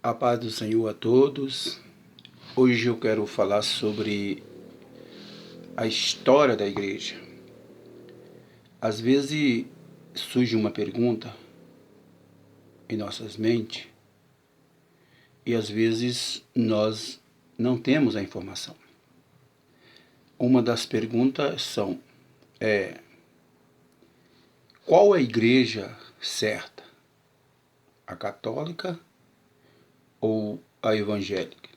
A paz do Senhor a todos. Hoje eu quero falar sobre a história da igreja. Às vezes surge uma pergunta em nossas mentes e às vezes nós não temos a informação. Uma das perguntas é: qual é a igreja certa? A católica ou a evangélica?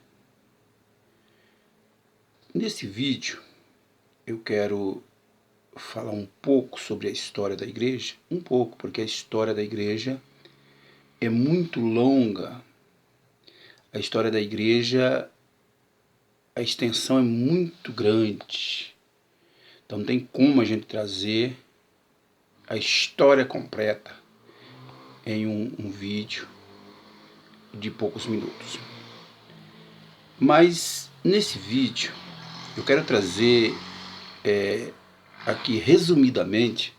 Nesse vídeo eu quero falar um pouco sobre a história da igreja, porque a história da igreja é muito longa. A história da igreja, a extensão é muito grande. Então não tem como a gente trazer a história completa em um vídeo de poucos minutos. Mas nesse vídeo eu quero trazer aqui resumidamente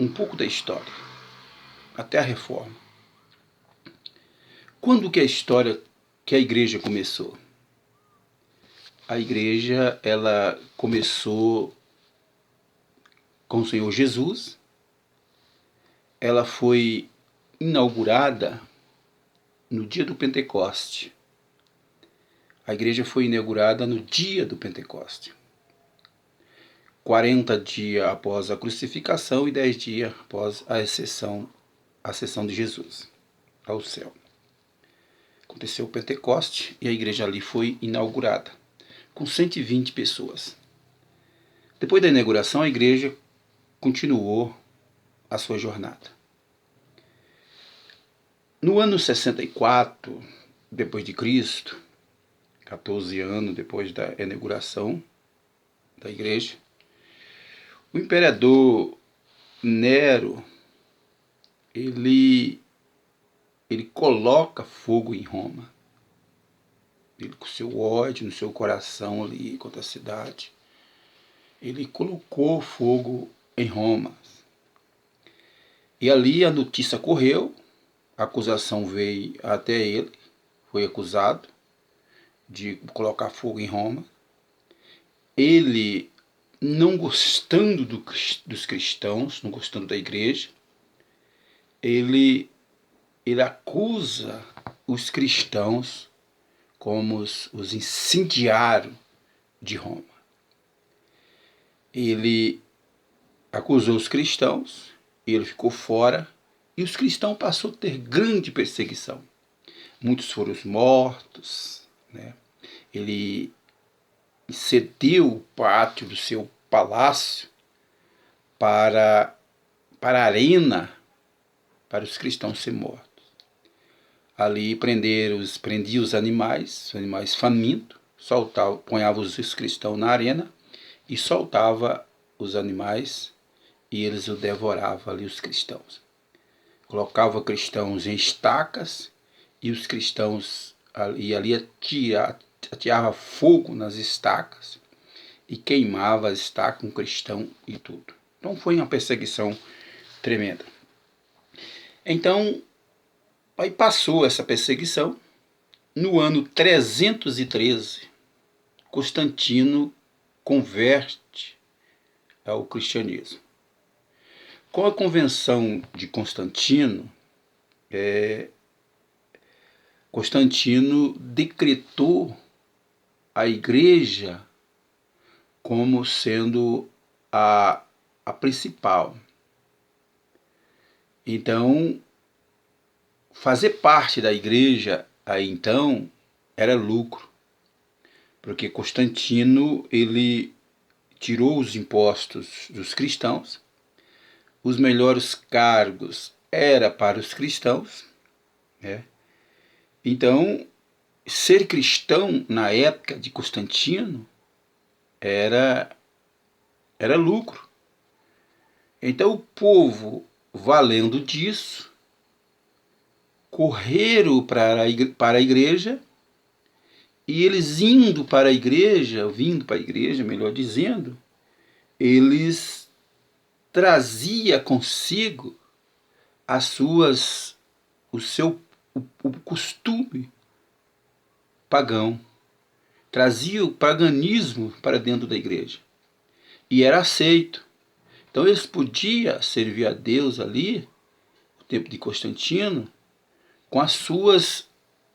um pouco da história, até a reforma. Quando que a igreja começou? A igreja, ela começou com o Senhor Jesus. Ela foi inaugurada no dia do Pentecoste. A igreja foi inaugurada no dia do Pentecoste. 40 dias após a crucificação e 10 dias após a ascensão de Jesus ao céu. Aconteceu o Pentecoste e a igreja ali foi inaugurada, com 120 pessoas. Depois da inauguração, a igreja continuou a sua jornada. No ano 64, depois de Cristo, 14 anos depois da inauguração da igreja, o imperador Nero, ele coloca fogo em Roma. Ele, com seu ódio no seu coração ali contra a cidade, ele colocou fogo em Roma. E ali a notícia correu, a acusação veio até ele, foi acusado de colocar fogo em Roma. Ele, não gostando dos cristãos, não gostando da igreja, ele acusa os cristãos como os incendiários de Roma. Ele acusou os cristãos, ele ficou fora, e os cristãos passaram a ter grande perseguição. Muitos foram mortos, né? Ele cedeu o pátio do seu palácio para a arena, para os cristãos serem mortos. Ali prendia os animais famintos, ponhava os cristãos na arena e soltava os animais e eles o devoravam ali, os cristãos. Colocava cristãos em estacas e os cristãos ali ateava fogo nas estacas e queimava as estacas com cristão e tudo. Então foi uma perseguição tremenda. Então, aí passou essa perseguição. No ano 313, Constantino converte ao cristianismo. Com a convenção de Constantino, Constantino decretou a igreja como sendo a principal. Então, fazer parte da igreja aí então era lucro, porque Constantino ele tirou os impostos dos cristãos, os melhores cargos era para os cristãos, né? Então, ser cristão na época de Constantino era lucro. Então o povo, valendo disso, correram para a igreja, e eles vindo para a igreja, melhor dizendo, eles trazia consigo o seu o costume pagão, trazia o paganismo para dentro da igreja. E era aceito. Então eles podiam servir a Deus ali, no tempo de Constantino, com as suas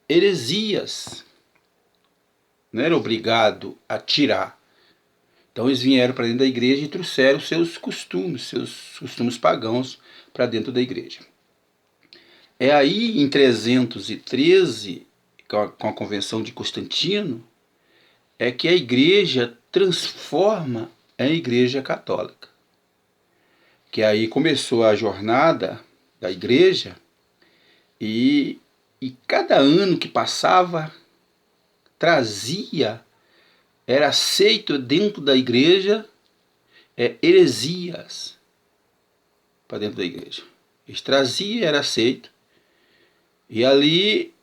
heresias. Não era obrigado a tirar. Então eles vieram para dentro da igreja e trouxeram seus costumes pagãos para dentro da igreja. É aí em 313, com a Convenção de Constantino, é que a igreja transforma a igreja católica. Que aí começou a jornada da igreja e cada ano que passava trazia, era aceito dentro da igreja heresias para dentro da igreja. Eles traziam, era aceito. E ali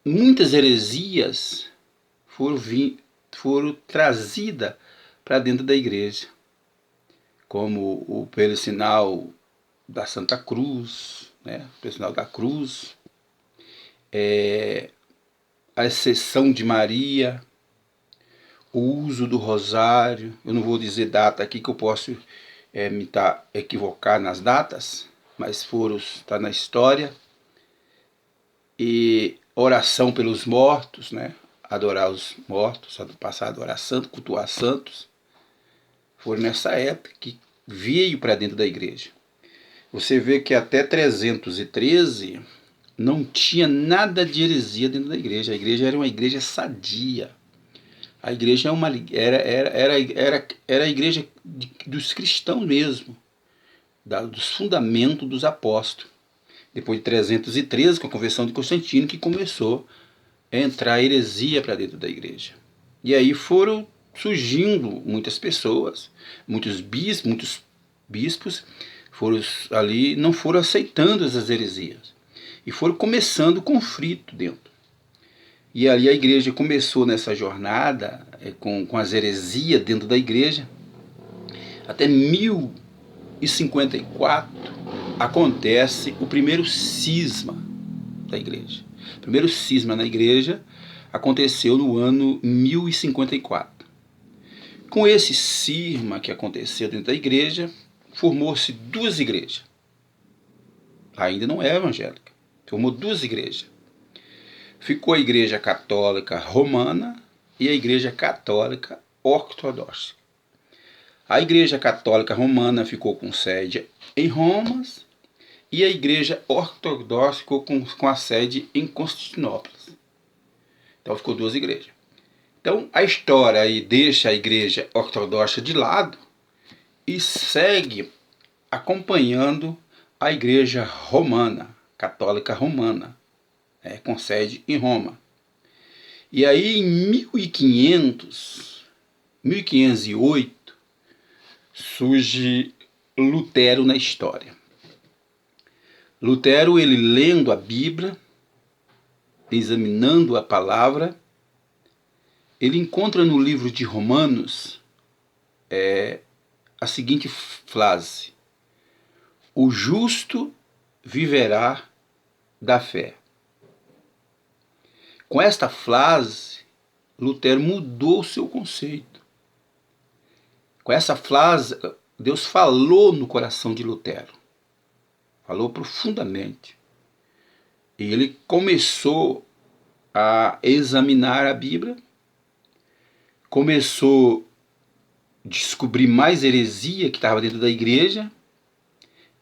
muitas heresias foram trazidas para dentro da igreja, como pelo sinal da Santa Cruz, né? Pelo sinal da cruz, a exceção de Maria, o uso do rosário. Eu não vou dizer data aqui que eu posso me equivocar nas datas, mas está na história. E oração pelos mortos, né? Adorar os mortos, passar a adorar santos, cultuar santos. Foi nessa época que veio para dentro da igreja. Você vê que até 313 não tinha nada de heresia dentro da igreja. A igreja era uma igreja sadia. A igreja era a igreja dos cristãos mesmo, dos fundamentos dos apóstolos. Depois de 313, com a Convenção de Constantino, que começou a entrar a heresia para dentro da igreja. E aí foram surgindo muitas pessoas, muitos bispos foram ali, não foram aceitando essas heresias. E foram começando o conflito dentro. E ali a igreja começou nessa jornada com as heresias dentro da igreja. Até 1054 acontece o primeiro cisma da igreja. O primeiro cisma na igreja aconteceu no ano 1054. Com esse cisma que aconteceu dentro da igreja, formou-se duas igrejas. Ainda não é evangélica. Formou duas igrejas. Ficou a igreja católica romana e a igreja católica ortodoxa. A igreja católica romana ficou com sede em Roma e a igreja ortodoxa ficou com a sede em Constantinopla. Então ficou duas igrejas. Então a história aí deixa a igreja ortodoxa de lado e segue acompanhando a igreja romana, católica romana, com sede em Roma. E aí em 1508, surge Lutero na história. Lutero, ele lendo a Bíblia, examinando a palavra, ele encontra no livro de Romanos a seguinte frase: o justo viverá da fé. Com esta frase, Lutero mudou o seu conceito. Com essa frase, Deus falou no coração de Lutero. Falou profundamente. E ele começou a examinar a Bíblia, começou a descobrir mais heresia que estava dentro da igreja,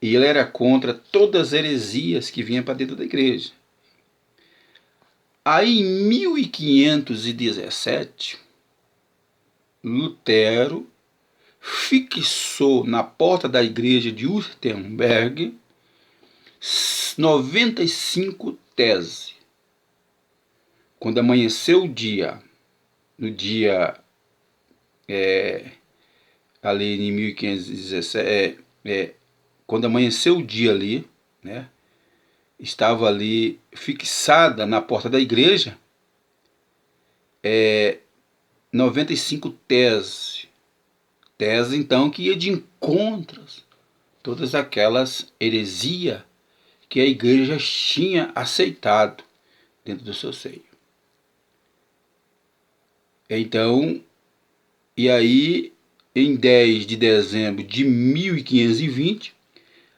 e ele era contra todas as heresias que vinham para dentro da igreja. Aí em 1517, Lutero fixou na porta da igreja de Wittenberg 95 teses. Quando amanheceu o dia, no dia ali em 1517, quando amanheceu o dia ali, né, estava ali fixada na porta da igreja 95 teses. Teses, então, que ia de encontros todas aquelas heresias que a igreja tinha aceitado dentro do seu seio. Então, e aí, em 10 de dezembro de 1520,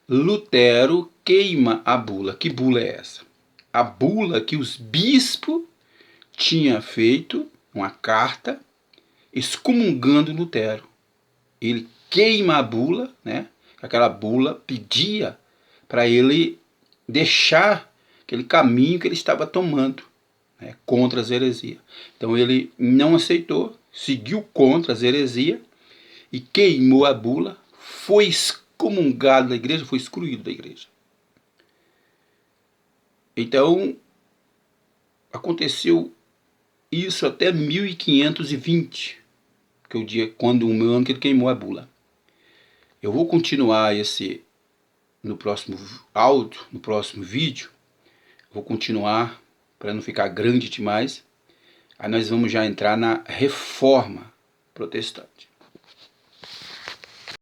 Lutero queima a bula. Que bula é essa? A bula que os bispos tinham feito, uma carta, excomungando Lutero. Ele queima a bula, né? Aquela bula pedia para ele deixar aquele caminho que ele estava tomando, né, contra as heresias. Então ele não aceitou, seguiu contra as heresias e queimou a bula, foi excomungado da igreja, foi excluído da igreja. Então aconteceu isso até 1520, que é o dia quando o ano que ele queimou a bula. Eu vou continuar esse no próximo áudio, no próximo vídeo. Vou continuar para não ficar grande demais. Aí nós vamos já entrar na reforma protestante.